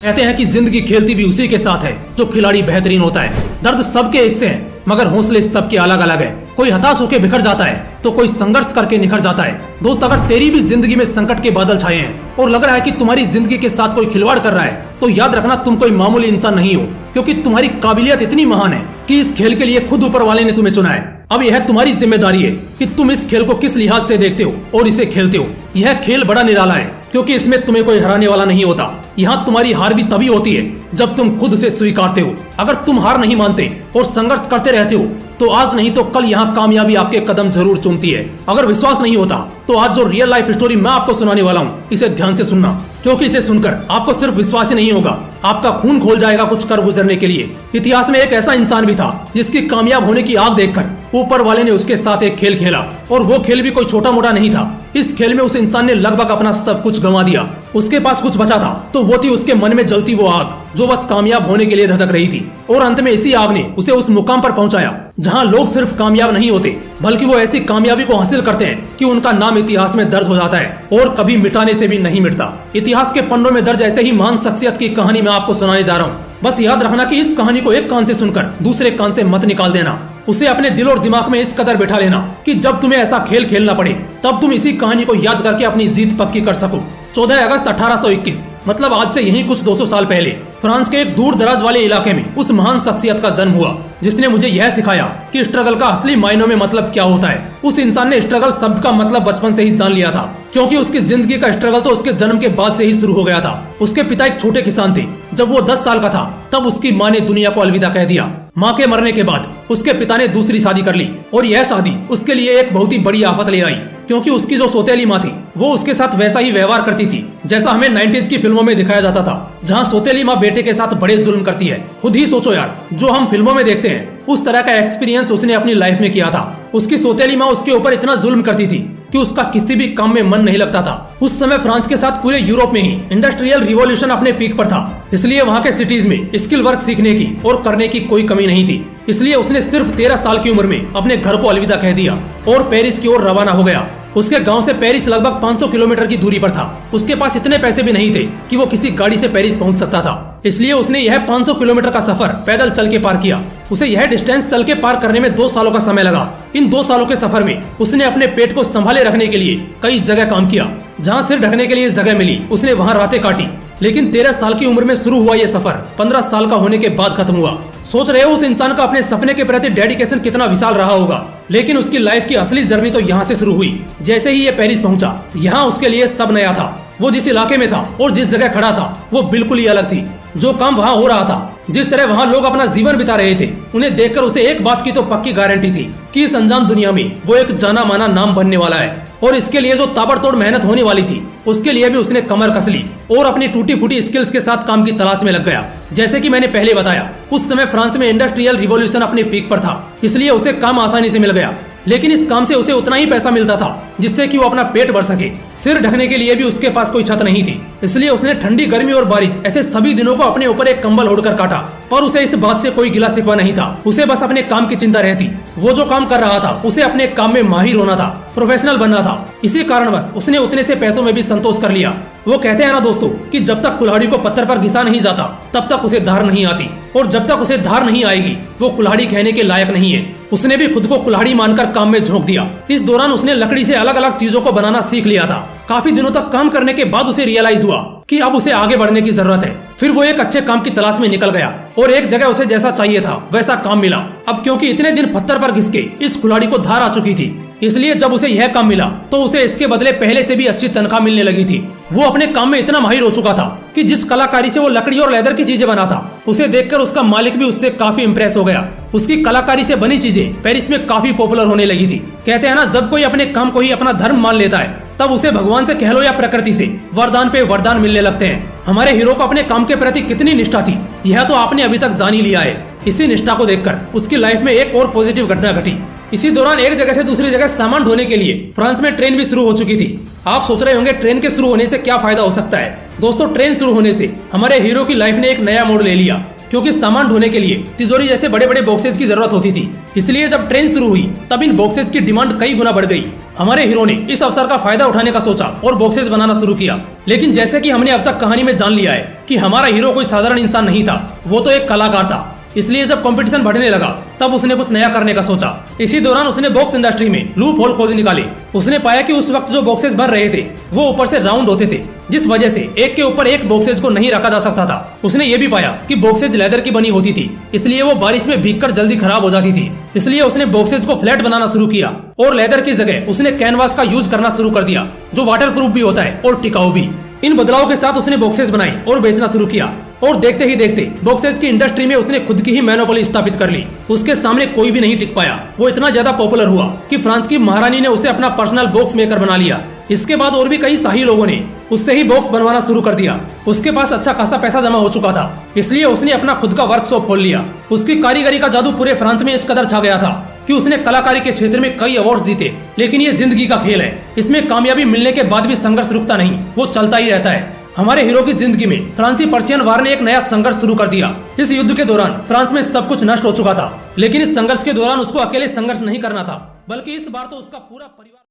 कहते हैं कि जिंदगी खेलती भी उसी के साथ है जो खिलाड़ी बेहतरीन होता है। दर्द सबके एक से हैं, मगर हौसले सबके अलग अलग है। कोई हताश होकर बिखर जाता है तो कोई संघर्ष करके निखर जाता है। दोस्त, अगर तेरी भी जिंदगी में संकट के बादल छाए हैं और लग रहा है कि तुम्हारी जिंदगी के साथ कोई खिलवाड़ कर रहा है, तो याद रखना तुम कोई मामूली इंसान नहीं हो, क्योंकि तुम्हारी काबिलियत इतनी महान है कि इस खेल के लिए खुद ऊपर वाले ने तुम्हें चुना है। अब यह तुम्हारी जिम्मेदारी है कि तुम इस खेल को किस लिहाज से देखते हो और इसे खेलते हो। यह खेल बड़ा निराला है, क्योंकि इसमें तुम्हें कोई हराने वाला नहीं होता। यहाँ तुम्हारी हार भी तभी होती है जब तुम खुद उसे स्वीकारते हो। अगर तुम हार नहीं मानते और संघर्ष करते रहते हो तो आज नहीं तो कल यहाँ कामयाबी आपके कदम जरूर चूमती है। अगर विश्वास नहीं होता तो आज जो रियल लाइफ स्टोरी मैं आपको सुनाने वाला हूँ, इसे ध्यान से सुनना, क्योंकि इसे सुनकर आपको सिर्फ विश्वास ही नहीं होगा, आपका खून खोल जाएगा कुछ कर गुजरने के लिए। इतिहास में एक ऐसा इंसान भी था जिसकी कामयाब होने की आग देखकर ऊपर वाले ने उसके साथ एक खेल खेला, और वो खेल भी कोई छोटा मोटा नहीं था। इस खेल में उस इंसान ने लगभग अपना सब कुछ गंवा दिया। उसके पास कुछ बचा था तो वो थी उसके मन में जलती वो आग जो बस कामयाब होने के लिए धधक रही थी। और अंत में इसी आग ने उसे उस मुकाम पर पहुंचाया जहां लोग सिर्फ कामयाब नहीं होते, बल्कि वो ऐसी कामयाबी को हासिल करते हैं कि उनका नाम इतिहास में दर्ज हो जाता है और कभी मिटाने से भी नहीं मिटता। इतिहास के पन्नों में दर्ज ऐसे ही महान शख्सियत की कहानी मैं आपको सुनाने जा रहा हूँ। बस याद रखना कि इस कहानी को एक कान से सुनकर दूसरे कान से मत निकाल देना। उसे अपने दिल और दिमाग में इस कदर बैठा लेना कि जब तुम्हें ऐसा खेल खेलना पड़े तब तुम इसी कहानी को याद करके अपनी जीत पक्की कर सको। 14 अगस्त 1821, मतलब आज से यही कुछ 200 साल पहले, फ्रांस के एक दूर दराज वाले इलाके में उस महान शख्सियत का जन्म हुआ जिसने मुझे यह सिखाया कि स्ट्रगल का असली मायनों में मतलब क्या होता है। उस इंसान ने स्ट्रगल शब्द का मतलब बचपन से ही जान लिया था, क्योंकि उसकी जिंदगी का स्ट्रगल तो उसके जन्म के बाद से ही शुरू हो गया था। उसके पिता एक छोटे किसान थे। जब वो 10 साल का था तब उसकी माँ ने दुनिया को अलविदा कह दिया। माँ के मरने के बाद उसके पिता ने दूसरी शादी कर ली, और यह शादी उसके लिए एक बहुत ही बड़ी आफत ले आई, क्योंकि उसकी जो सौतेली माँ थी वो उसके साथ वैसा ही व्यवहार करती थी जैसा हमें 90s की फिल्मों में दिखाया जाता था, जहाँ सौतेली माँ बेटे के साथ बड़े जुल्म करती है। खुद ही सोचो यार, जो हम फिल्मों में देखते हैं उस तरह का एक्सपीरियंस उसने अपनी लाइफ में किया था। उसकी सौतेली माँ उसके ऊपर इतना जुल्म करती थी कि उसका किसी भी काम में मन नहीं लगता था। उस समय फ्रांस के साथ पूरे यूरोप में ही इंडस्ट्रियल रिवॉल्यूशन अपने पीक पर था, इसलिए वहाँ के सिटीज में स्किल वर्क सीखने की और करने की कोई कमी नहीं थी। इसलिए उसने सिर्फ 13 साल की उम्र में अपने घर को अलविदा कह दिया और पेरिस की ओर रवाना हो गया। उसके गांव से पेरिस लगभग 500 किलोमीटर की दूरी पर था। उसके पास इतने पैसे भी नहीं थे कि वो किसी गाड़ी से पेरिस पहुंच सकता था, इसलिए उसने यह 500 किलोमीटर का सफर पैदल चल के पार किया। उसे यह डिस्टेंस चल के पार करने में 2 सालों का समय लगा। इन 2 सालों के सफर में उसने अपने पेट को संभाले रखने के लिए कई जगह काम किया। जहाँ सिर ढकने के लिए जगह मिली उसने वहाँ रातें काटी। लेकिन 13 साल की उम्र में शुरू हुआ ये सफर 15 साल का होने के बाद खत्म हुआ। सोच रहे हो उस इंसान का अपने सपने के प्रति डेडिकेशन कितना विशाल रहा होगा। लेकिन उसकी लाइफ की असली जर्नी तो यहाँ से शुरू हुई। जैसे ही ये पेरिस पहुंचा, यहाँ उसके लिए सब नया था। वो जिस इलाके में था और जिस जगह खड़ा था वो बिल्कुल ही अलग थी। जो काम वहाँ हो रहा था, जिस तरह वहाँ लोग अपना जीवन बिता रहे थे, उन्हें देखकर उसे एक बात की तो पक्की गारंटी थी कि इस अनजान दुनिया में वो एक जाना माना नाम बनने वाला है। और इसके लिए जो ताबड़तोड़ मेहनत होने वाली थी उसके लिए भी उसने कमर कस ली और अपनी टूटी फूटी स्किल्स के साथ काम की तलाश में लग गया। जैसे कि मैंने पहले बताया, उस समय फ्रांस में इंडस्ट्रियल रिवॉल्यूशन अपने पीक पर था, इसलिए उसे काम आसानी से मिल गया। लेकिन इस काम से उसे उतना ही पैसा मिलता था जिससे कि वो अपना पेट भर सके। सिर ढकने के लिए भी उसके पास कोई छत नहीं थी, इसलिए उसने ठंडी, गर्मी और बारिश ऐसे सभी दिनों को अपने ऊपर एक कंबल ओढ़कर काटा। पर उसे इस बात से कोई गिला शिकवा नहीं था। उसे बस अपने काम की चिंता रहती। वो जो काम कर रहा था उसे अपने काम में माहिर होना था, प्रोफेशनल बनना था। इसी कारणवश उसने उतने से पैसों में भी संतोष कर लिया। वो कहते हैं ना दोस्तों कि जब तक कुल्हाड़ी को पत्थर पर घिसा नहीं जाता तब तक उसे धार नहीं आती, और जब तक उसे धार नहीं आएगी वो कुल्हाड़ी कहने के लायक नहीं है। उसने भी खुद को कुल्हाड़ी मानकर काम में झोंक दिया। इस दौरान उसने लकड़ी से अलग अलग चीजों को बनाना सीख लिया था। काफी दिनों तक काम करने के बाद उसे रियलाइज हुआ कि अब उसे आगे बढ़ने की जरूरत है। फिर वो एक अच्छे काम की तलाश में निकल गया और एक जगह उसे जैसा चाहिए था वैसा काम मिला। अब क्योंकि इतने दिन पत्थर पर घिस के इस कुल्हाड़ी को धार आ चुकी थी, इसलिए जब उसे यह काम मिला तो उसे इसके बदले पहले से भी अच्छी तनख्वाह मिलने लगी थी। वो अपने काम में इतना माहिर हो चुका था कि जिस कलाकारी से वो लकड़ी और लेदर की चीजें बना था, उसे देखकर उसका मालिक भी उससे काफी इम्प्रेस हो गया। उसकी कलाकारी से बनी चीजें पेरिस में काफी पॉपुलर होने लगी थी। कहते हैं ना, जब कोई अपने काम को ही अपना धर्म मान लेता है तब उसे भगवान से कह लो या प्रकृति से वरदान पे वरदान मिलने लगते हैं। हमारे हीरो को अपने काम के प्रति कितनी निष्ठा थी यह तो आपने अभी तक जान ही लिया है। इसी निष्ठा को देखकर उसकी लाइफ में एक और पॉजिटिव घटना घटी। इसी दौरान एक जगह से दूसरी जगह सामान ढोने के लिए फ्रांस में ट्रेन भी शुरू हो चुकी थी। आप सोच रहे होंगे ट्रेन के शुरू होने से क्या फायदा हो सकता है। दोस्तों, ट्रेन शुरू होने से हमारे हीरो की लाइफ ने एक नया मोड़ ले लिया, क्योंकि सामान ढोने के लिए तिजोरी जैसे बड़े बड़े बॉक्सेस की जरूरत होती थी। इसलिए जब ट्रेन शुरू हुई तब इन बॉक्सेस की डिमांड कई गुना बढ़ गई। हमारे हीरो ने इस अवसर का फायदा उठाने का सोचा और बॉक्सेस बनाना शुरू किया। लेकिन जैसे कि हमने अब तक कहानी में जान लिया है कि हमारा हीरो कोई साधारण इंसान नहीं था, वो तो एक कलाकार था। इसलिए जब कंपटीशन बढ़ने लगा तब उसने कुछ नया करने का सोचा। इसी दौरान उसने बॉक्स इंडस्ट्री में लूप होल खोज निकाली। उसने पाया कि उस वक्त जो बॉक्सेस बन रहे थे वो ऊपर से राउंड होते थे, जिस वजह से एक के ऊपर एक बॉक्सेस को नहीं रखा जा सकता था। उसने ये भी पाया कि बॉक्सेस लेदर की बनी होती थी, इसलिए वो बारिश में भीगकर जल्दी खराब हो जाती थी। इसलिए उसने बॉक्सेस को फ्लैट बनाना शुरू किया और लेदर की जगह उसने कैनवास का यूज करना शुरू कर दिया, जो वाटरप्रूफ भी होता है और टिकाऊ भी। इन बदलाव के साथ उसने बॉक्सेस बनाई और बेचना शुरू किया और देखते ही देखते बॉक्सेस की इंडस्ट्री में उसने खुद की ही मोनोपोली स्थापित कर ली। उसके सामने कोई भी नहीं टिक पाया। वो इतना ज्यादा पॉपुलर हुआ कि फ्रांस की महारानी ने उसे अपना पर्सनल बॉक्स मेकर बना लिया। इसके बाद और भी कई शाही लोगों ने उससे ही बॉक्स बनवाना शुरू कर दिया। उसके पास अच्छा खासा पैसा जमा हो चुका था, इसलिए उसने अपना खुद का वर्कशॉप खोल लिया। उसकी कारीगरी का जादू पूरे फ्रांस में इस कदर छा गया था कि उसने कलाकारी के क्षेत्र में कई अवार्ड जीते। लेकिन ये जिंदगी का खेल है, इसमें कामयाबी मिलने के बाद भी संघर्ष रुकता नहीं, वो चलता ही रहता है। हमारे हीरो की जिंदगी में फ्रांसी पर्शियन वार ने एक नया संघर्ष शुरू कर दिया। इस युद्ध के दौरान फ्रांस में सब कुछ नष्ट हो चुका था, लेकिन इस संघर्ष के दौरान उसको अकेले संघर्ष नहीं करना था, बल्कि इस बार तो उसका पूरा परिवार